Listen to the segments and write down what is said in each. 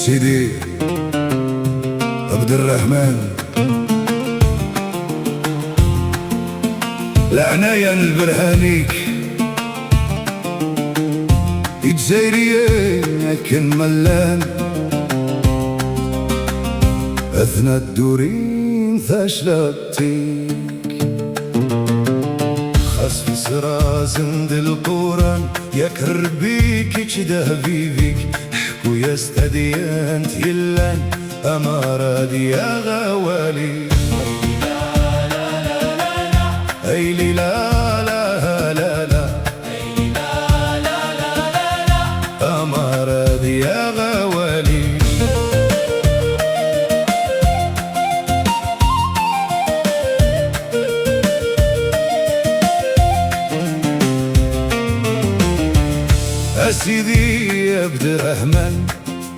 سيدي عبد الرحمن العناية البرهانيك الجزائرية كن ملان أثنى الدورين ثاشلاتيك خاص في سرا زند القرآن يكر بيك كده بيبيك حكو يا استديانت يلان أمارة يا غوالي أيلي لا لا لا لا أمارة يا غوالي أسيدي يا عبد الرحمن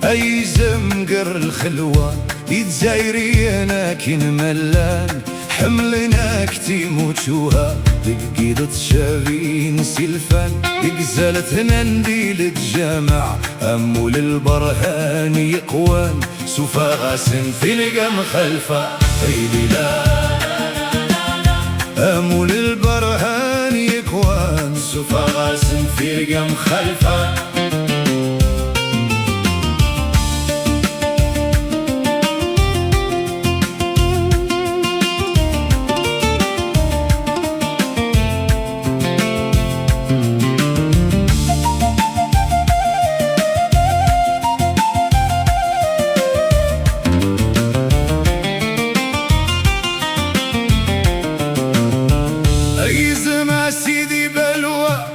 أي زمقر الخلوان يتزايري أنا كين ملان حملنا كتيموت شوها لقيدة شابين سلفان يقزلتنا نديل الجامع أمو للبرهان يقوان سوفا غاسن في القم خلفا أيدي لا أمو للبرهان يقوان سوفا غاسن في القم خلفا سيدي بلوى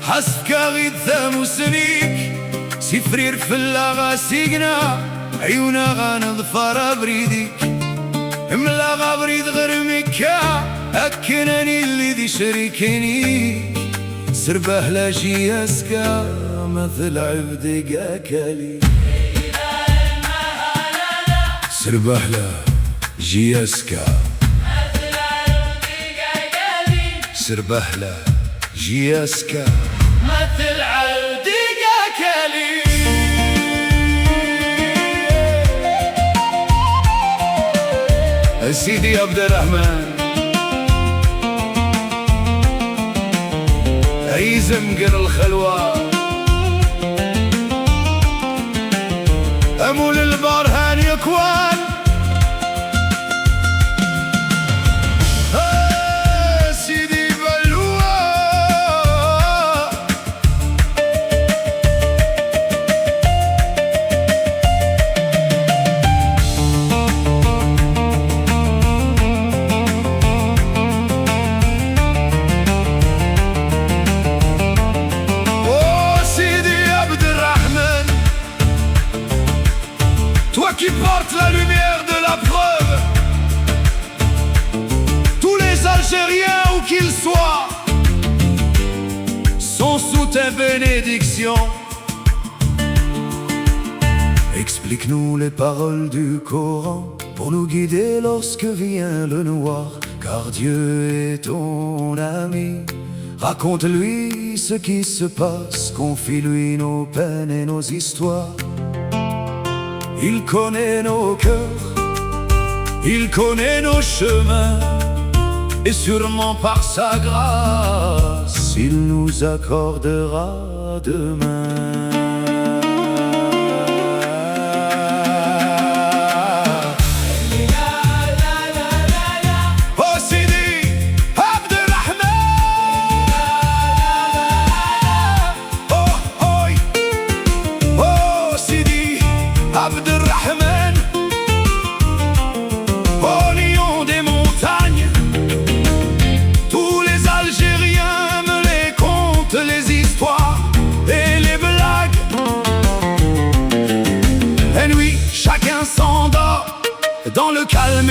حسك غيد ثامو سنيك سفرير في اللغة سيقنا عيونا غنظفر بريديك ملاغا بريد غير مكا أكناني اللي دي شريكني سربه لا جياسكا مثل عبدك أكالي سربه لا جياسكا سربهلة جياسكا مثل عوديك كالي سيدي عبد الرحمن أي زمقر الخلوة أمول البرهان يكوان Toi qui portes la lumière de la preuve, tous les Algériens où qu'ils soient sont sous ta bénédiction. Explique-nous les paroles du Coran pour nous guider lorsque vient le noir, car Dieu est ton ami. Raconte-lui ce qui se passe, confie-lui nos peines et nos histoires. Il connaît nos cœurs, il connaît nos chemins, et sûrement par sa grâce, il nous accordera demain. Oh Sidi Abd el-Rahman, oh Sidi Abd el-Rahman, au lion des montagnes, tous les Algériens me les content les histoires.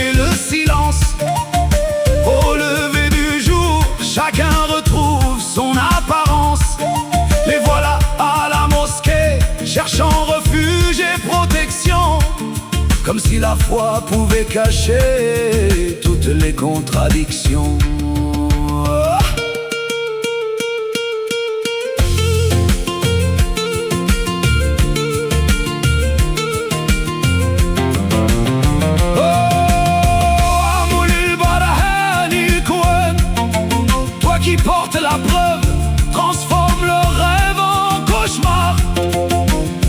et le silence. Au lever du jour, chacun retrouve son apparence. Les voilà à la mosquée, cherchant refuge et protection, comme si la foi pouvait cacher toutes les contradictions. Qui porte la preuve, transforme leurs rêves en cauchemar,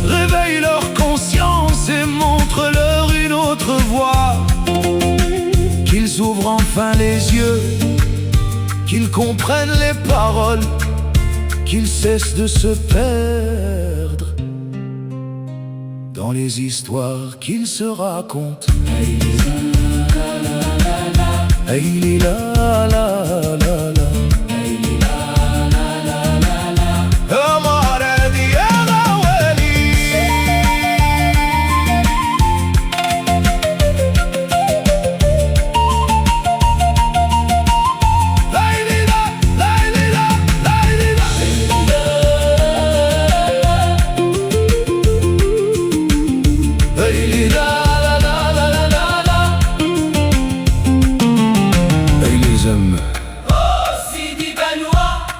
réveille leur conscience et montre-leur une autre voie. Qu'ils ouvrent enfin les yeux, qu'ils comprennent les paroles, qu'ils cessent de se perdre dans les histoires qu'ils se racontent. Hey, la la la la la.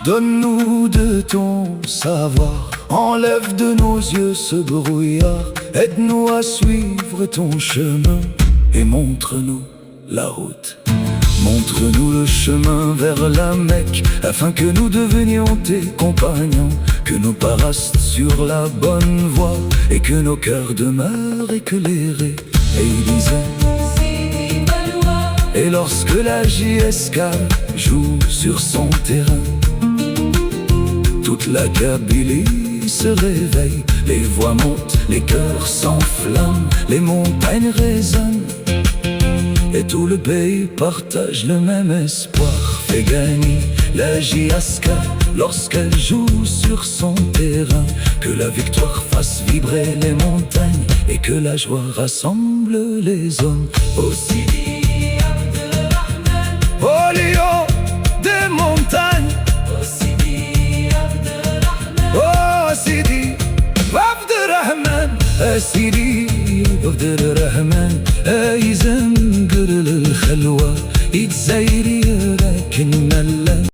Donne-nous de ton savoir, enlève de nos yeux ce brouillard, aide-nous à suivre ton chemin et montre-nous la route. Montre-nous le chemin vers la Mecque, afin que nous devenions tes compagnons, que nos pas restent sur la bonne voie et que nos cœurs demeurent éclairés. Et il disait, et lorsque la JSK joue sur son terrain, toute la Kabylie se réveille, les voix montent, les cœurs s'enflamment, les montagnes résonnent, et tout le pays partage le même espoir. Fait gagner la JSK lorsqu'elle joue sur son terrain, que la victoire fasse vibrer les montagnes et que la joie rassemble les hommes. Au Sidi Abdelrahman, au lion des montagnes, Sidi Abdelrahman, Sidi Abdelrahman, يزنقر للخلوة يتزين